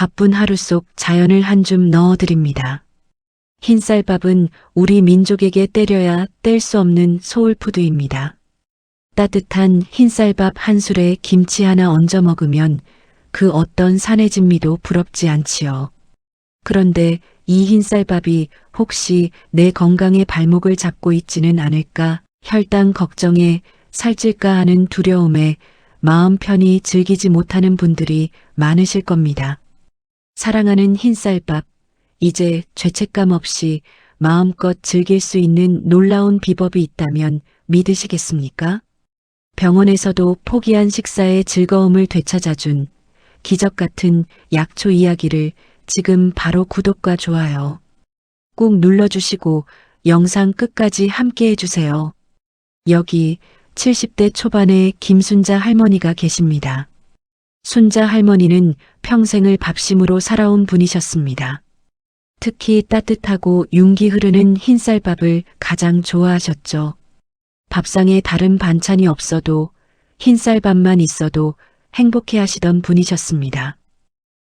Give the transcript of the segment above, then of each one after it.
바쁜 하루 속 자연을 한 줌 넣어드립니다. 흰쌀밥은 우리 민족에게 때려야 뗄 수 없는 소울푸드입니다. 따뜻한 흰쌀밥 한 술에 김치 하나 얹어 먹으면 그 어떤 산의 진미도 부럽지 않지요. 그런데 이 흰쌀밥이 혹시 내 건강의 발목을 잡고 있지는 않을까, 혈당 걱정에 살찔까 하는 두려움에 마음 편히 즐기지 못하는 분들이 많으실 겁니다. 사랑하는 흰쌀밥, 이제 죄책감 없이 마음껏 즐길 수 있는 놀라운 비법이 있다면 믿으시겠습니까? 병원에서도 포기한 식사의 즐거움을 되찾아준 기적 같은 약초 이야기를 지금 바로 구독과 좋아요 꾹 눌러주시고 영상 끝까지 함께 해주세요. 여기 70대 초반의 김순자 할머니가 계십니다. 순자 할머니는 평생을 밥심으로 살아온 분이셨습니다. 특히 따뜻하고 윤기 흐르는 흰쌀밥을 가장 좋아하셨죠. 밥상에 다른 반찬이 없어도 흰쌀밥만 있어도 행복해 하시던 분이셨습니다.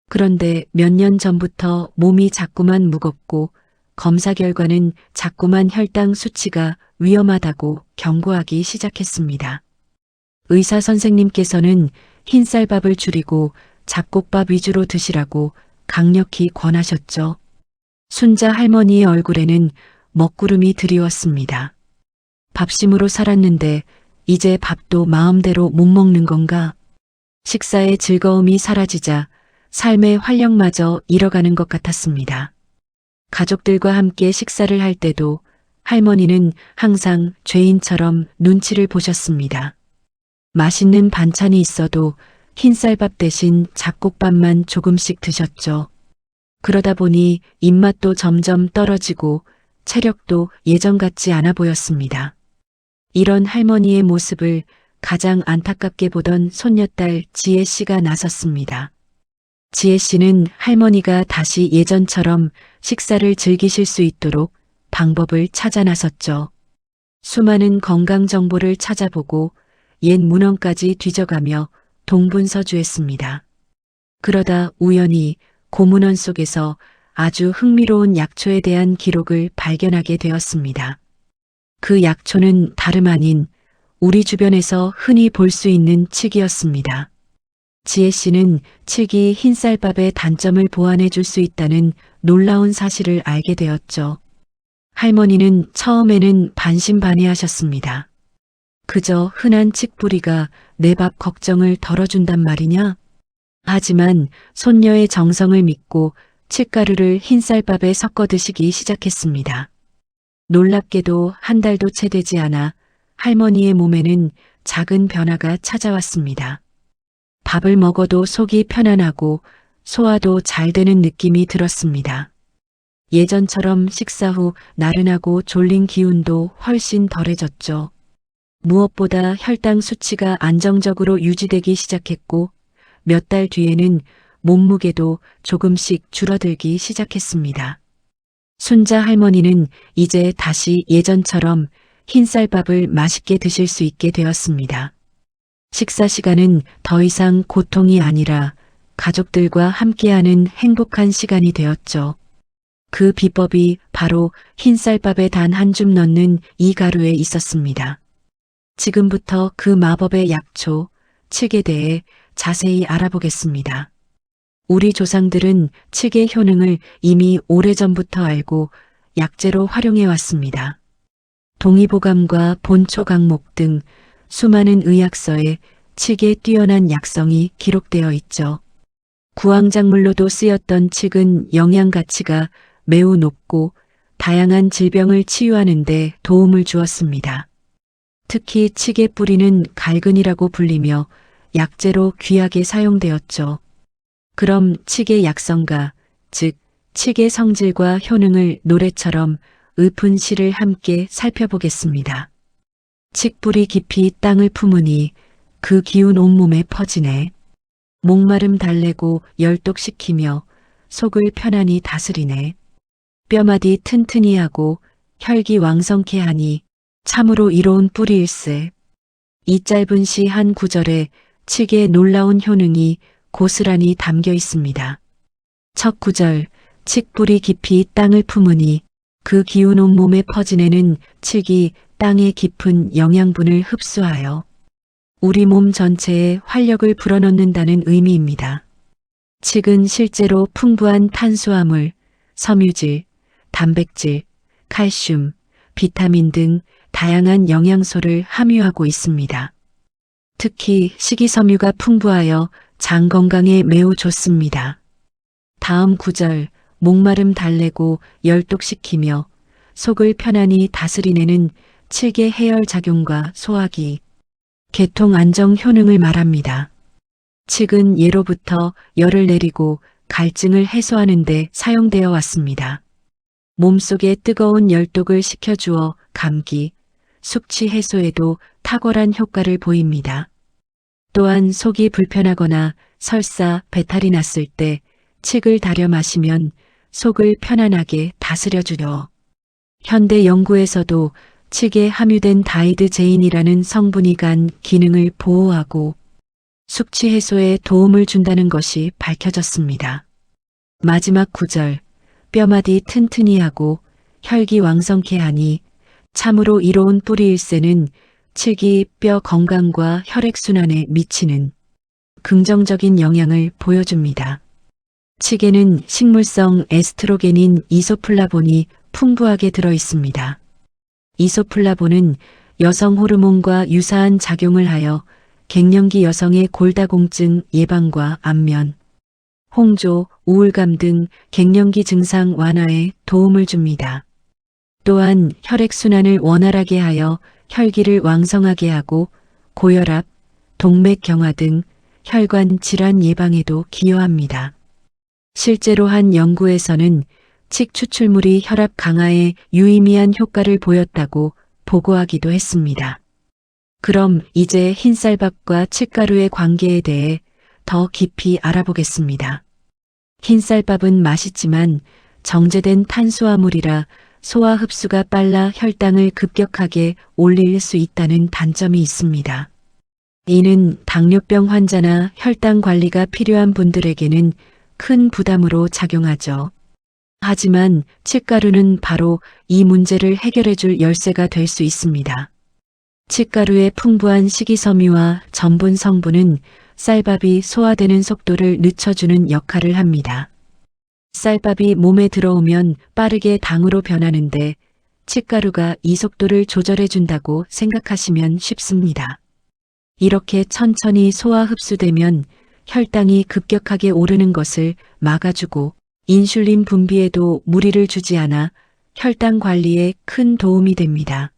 그런데 몇 년 전부터 몸이 자꾸만 무겁고 검사 결과는 자꾸만 혈당 수치가 위험하다고 경고하기 시작했습니다. 의사 선생님께서는 흰쌀밥을 줄이고 잡곡밥 위주로 드시라고 강력히 권하셨죠. 순자 할머니의 얼굴에는 먹구름이 드리웠습니다. 밥심으로 살았는데 이제 밥도 마음대로 못 먹는 건가? 식사의 즐거움이 사라지자 삶의 활력마저 잃어가는 것 같았습니다. 가족들과 함께 식사를 할 때도 할머니는 항상 죄인처럼 눈치를 보셨습니다. 맛있는 반찬이 있어도 흰쌀밥 대신 잡곡밥만 조금씩 드셨죠. 그러다 보니 입맛도 점점 떨어지고 체력도 예전 같지 않아 보였습니다. 이런 할머니의 모습을 가장 안타깝게 보던 손녀딸 지혜 씨가 나섰습니다. 지혜 씨는 할머니가 다시 예전처럼 식사를 즐기실 수 있도록 방법을 찾아 나섰죠. 수많은 건강 정보를 찾아보고 옛 문헌까지 뒤져가며 동분서주했습니다. 그러다 우연히 고문원 속에서 아주 흥미로운 약초에 대한 기록을 발견하게 되었습니다. 그 약초는 다름 아닌 우리 주변에서 흔히 볼 수 있는 칡이었습니다. 지혜 씨는 칡이 흰쌀밥의 단점을 보완해 줄 수 있다는 놀라운 사실을 알게 되었죠. 할머니는 처음에는 반신반의하셨습니다. 그저 흔한 칡뿌리가 내 밥 걱정을 덜어준단 말이냐? 하지만 손녀의 정성을 믿고 칡가루를 흰쌀밥에 섞어 드시기 시작했습니다. 놀랍게도 한 달도 채 되지 않아 할머니의 몸에는 작은 변화가 찾아왔습니다. 밥을 먹어도 속이 편안하고 소화도 잘 되는 느낌이 들었습니다. 예전처럼 식사 후 나른하고 졸린 기운도 훨씬 덜해졌죠. 무엇보다 혈당 수치가 안정적으로 유지되기 시작했고 몇 달 뒤에는 몸무게도 조금씩 줄어들기 시작했습니다. 순자 할머니는 이제 다시 예전처럼 흰쌀밥을 맛있게 드실 수 있게 되었습니다. 식사 시간은 더 이상 고통이 아니라 가족들과 함께하는 행복한 시간이 되었죠. 그 비법이 바로 흰쌀밥에 단 한 줌 넣는 이 가루에 있었습니다. 지금부터 그 마법의 약초, 칡에 대해 자세히 알아보겠습니다. 우리 조상들은 칡의 효능을 이미 오래전부터 알고 약재로 활용해 왔습니다. 동의보감과 본초강목 등 수많은 의학서에 칡의 뛰어난 약성이 기록되어 있죠. 구황작물로도 쓰였던 칡은 영양 가치가 매우 높고 다양한 질병을 치유하는 데 도움을 주었습니다. 특히 칡의 뿌리는 갈근이라고 불리며 약재로 귀하게 사용되었죠. 그럼 칡의 약성가, 즉 칡의 성질과 효능을 노래처럼 읊은 시를 함께 살펴보겠습니다. 칡뿌리 깊이 땅을 품으니 그 기운 온몸에 퍼지네. 목마름 달래고 열독시키며 속을 편안히 다스리네. 뼈마디 튼튼히 하고 혈기 왕성케 하니 참으로 이로운 뿌리일세. 이 짧은 시 한 구절에 칡의 놀라운 효능이 고스란히 담겨 있습니다. 첫 구절, 칡뿌리 깊이 땅을 품으니 그 기운 온몸에 퍼지내는 칡이 땅의 깊은 영양분을 흡수하여 우리 몸 전체에 활력을 불어넣는다는 의미입니다. 칡은 실제로 풍부한 탄수화물, 섬유질, 단백질, 칼슘, 비타민 등 다양한 영양소를 함유하고 있습니다. 특히 식이섬유가 풍부하여 장 건강에 매우 좋습니다. 다음 구절, 목마름 달래고 열독시키며 속을 편안히 다스리내는 칡의 해열 작용과 소화기, 계통 안정 효능을 말합니다. 칡은 예로부터 열을 내리고 갈증을 해소하는 데 사용되어 왔습니다. 몸속에 뜨거운 열독을 식혀주어 감기, 숙취 해소에도 탁월한 효과를 보입니다. 또한 속이 불편하거나 설사, 배탈이 났을 때 칡을 달여 마시면 속을 편안하게 다스려주려. 현대 연구에서도 칡에 함유된 다이드제인이라는 성분이 간 기능을 보호하고 숙취 해소에 도움을 준다는 것이 밝혀졌습니다. 마지막 구절, 뼈마디 튼튼히 하고 혈기 왕성케 하니 참으로 이로운 뿌리일세는 칡이 뼈 건강과 혈액순환에 미치는 긍정적인 영향을 보여줍니다. 칡에는 식물성 에스트로겐인 이소플라본이 풍부하게 들어 있습니다. 이소플라본은 여성 호르몬과 유사한 작용을 하여 갱년기 여성의 골다공증 예방과 안면, 홍조, 우울감 등 갱년기 증상 완화에 도움을 줍니다. 또한 혈액순환을 원활하게 하여 혈기를 왕성하게 하고 고혈압, 동맥경화 등 혈관 질환 예방에도 기여합니다. 실제로 한 연구에서는 칡 추출물이 혈압 강화에 유의미한 효과를 보였다고 보고하기도 했습니다. 그럼 이제 흰쌀밥과 칡가루의 관계에 대해 더 깊이 알아보겠습니다. 흰쌀밥은 맛있지만 정제된 탄수화물이라 소화 흡수가 빨라 혈당을 급격하게 올릴 수 있다는 단점이 있습니다. 이는 당뇨병 환자나 혈당 관리가 필요한 분들에게는 큰 부담으로 작용하죠. 하지만 칡가루는 바로 이 문제를 해결해줄 열쇠가 될 수 있습니다. 칡가루의 풍부한 식이섬유와 전분 성분은 쌀밥이 소화되는 속도를 늦춰주는 역할을 합니다. 쌀밥이 몸에 들어오면 빠르게 당으로 변하는데 칡가루가 이 속도를 조절해준다고 생각하시면 쉽습니다. 이렇게 천천히 소화 흡수되면 혈당이 급격하게 오르는 것을 막아주고 인슐린 분비에도 무리를 주지 않아 혈당 관리에 큰 도움이 됩니다.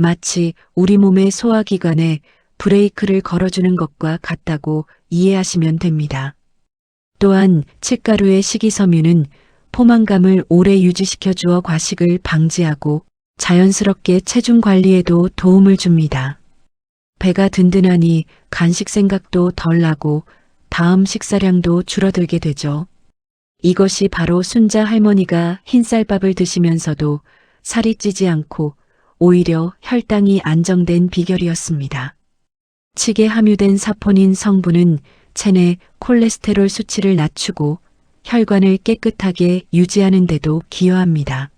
마치 우리 몸의 소화기관에 브레이크를 걸어주는 것과 같다고 이해하시면 됩니다. 또한 칡가루의 식이섬유는 포만감을 오래 유지시켜 주어 과식을 방지하고 자연스럽게 체중 관리에도 도움을 줍니다. 배가 든든하니 간식 생각도 덜 나고 다음 식사량도 줄어들게 되죠. 이것이 바로 순자 할머니가 흰쌀밥을 드시면서도 살이 찌지 않고 오히려 혈당이 안정된 비결이었습니다. 칡에 함유된 사포닌 성분은 체내 콜레스테롤 수치를 낮추고 혈관을 깨끗하게 유지하는 데도 기여합니다.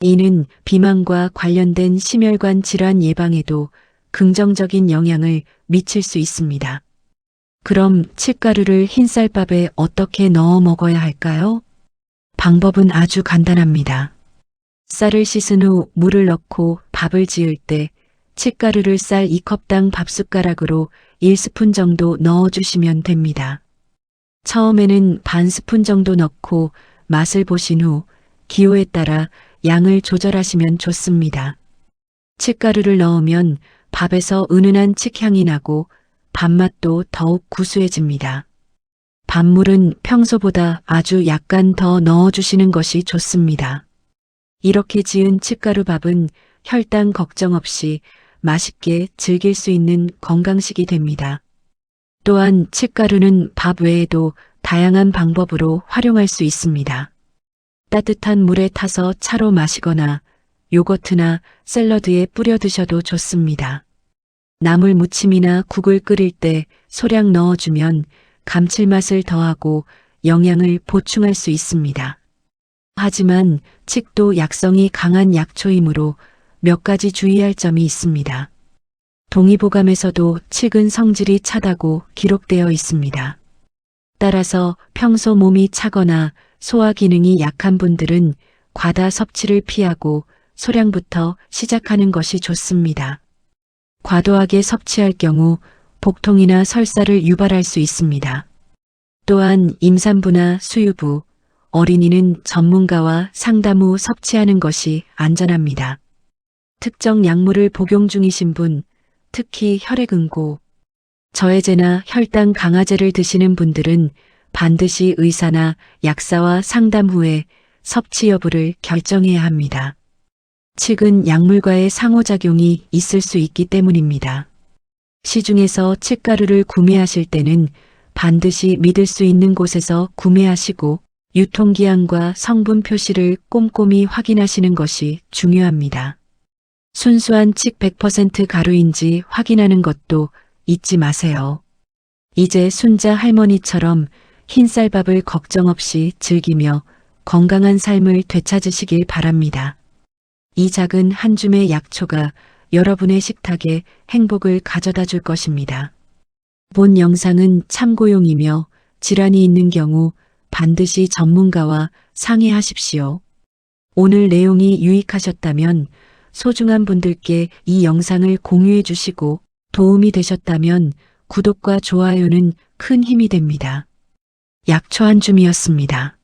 이는 비만과 관련된 심혈관 질환 예방에도 긍정적인 영향을 미칠 수 있습니다. 그럼 칡가루를 흰쌀밥에 어떻게 넣어 먹어야 할까요? 방법은 아주 간단합니다. 쌀을 씻은 후 물을 넣고 밥을 지을 때 칡가루를 쌀 2컵당 밥숟가락으로 1스푼 정도 넣어주시면 됩니다. 처음에는 반 스푼 정도 넣고 맛을 보신 후 기호에 따라 양을 조절하시면 좋습니다. 칡가루를 넣으면 밥에서 은은한 칡향이 나고 밥맛도 더욱 구수해집니다. 밥물은 평소보다 아주 약간 더 넣어주시는 것이 좋습니다. 이렇게 지은 칡가루 밥은 혈당 걱정 없이 맛있게 즐길 수 있는 건강식이 됩니다. 또한 칡가루는 밥 외에도 다양한 방법으로 활용할 수 있습니다. 따뜻한 물에 타서 차로 마시거나 요거트나 샐러드에 뿌려 드셔도 좋습니다. 나물 무침이나 국을 끓일 때 소량 넣어주면 감칠맛을 더하고 영양을 보충할 수 있습니다. 하지만 칡도 약성이 강한 약초이므로 몇 가지 주의할 점이 있습니다. 동의보감에서도 칡은 성질이 차다고 기록되어 있습니다. 따라서 평소 몸이 차거나 소화 기능이 약한 분들은 과다 섭취를 피하고 소량부터 시작하는 것이 좋습니다. 과도하게 섭취할 경우 복통이나 설사를 유발할 수 있습니다. 또한 임산부나 수유부, 어린이는 전문가와 상담 후 섭취하는 것이 안전합니다. 특정 약물을 복용 중이신 분, 특히 혈액응고, 저해제나 혈당 강화제를 드시는 분들은 반드시 의사나 약사와 상담 후에 섭취 여부를 결정해야 합니다. 칡은 약물과의 상호작용이 있을 수 있기 때문입니다. 시중에서 칡가루를 구매하실 때는 반드시 믿을 수 있는 곳에서 구매하시고 유통기한과 성분 표시를 꼼꼼히 확인하시는 것이 중요합니다. 순수한 칡 100% 가루인지 확인하는 것도 잊지 마세요. 이제 순자 할머니처럼 흰쌀밥을 걱정 없이 즐기며 건강한 삶을 되찾으시길 바랍니다. 이 작은 한 줌의 약초가 여러분의 식탁에 행복을 가져다 줄 것입니다. 본 영상은 참고용이며 질환이 있는 경우 반드시 전문가와 상의하십시오. 오늘 내용이 유익하셨다면 소중한 분들께 이 영상을 공유해 주시고 도움이 되셨다면 구독과 좋아요는 큰 힘이 됩니다. 약초 한 줌이었습니다.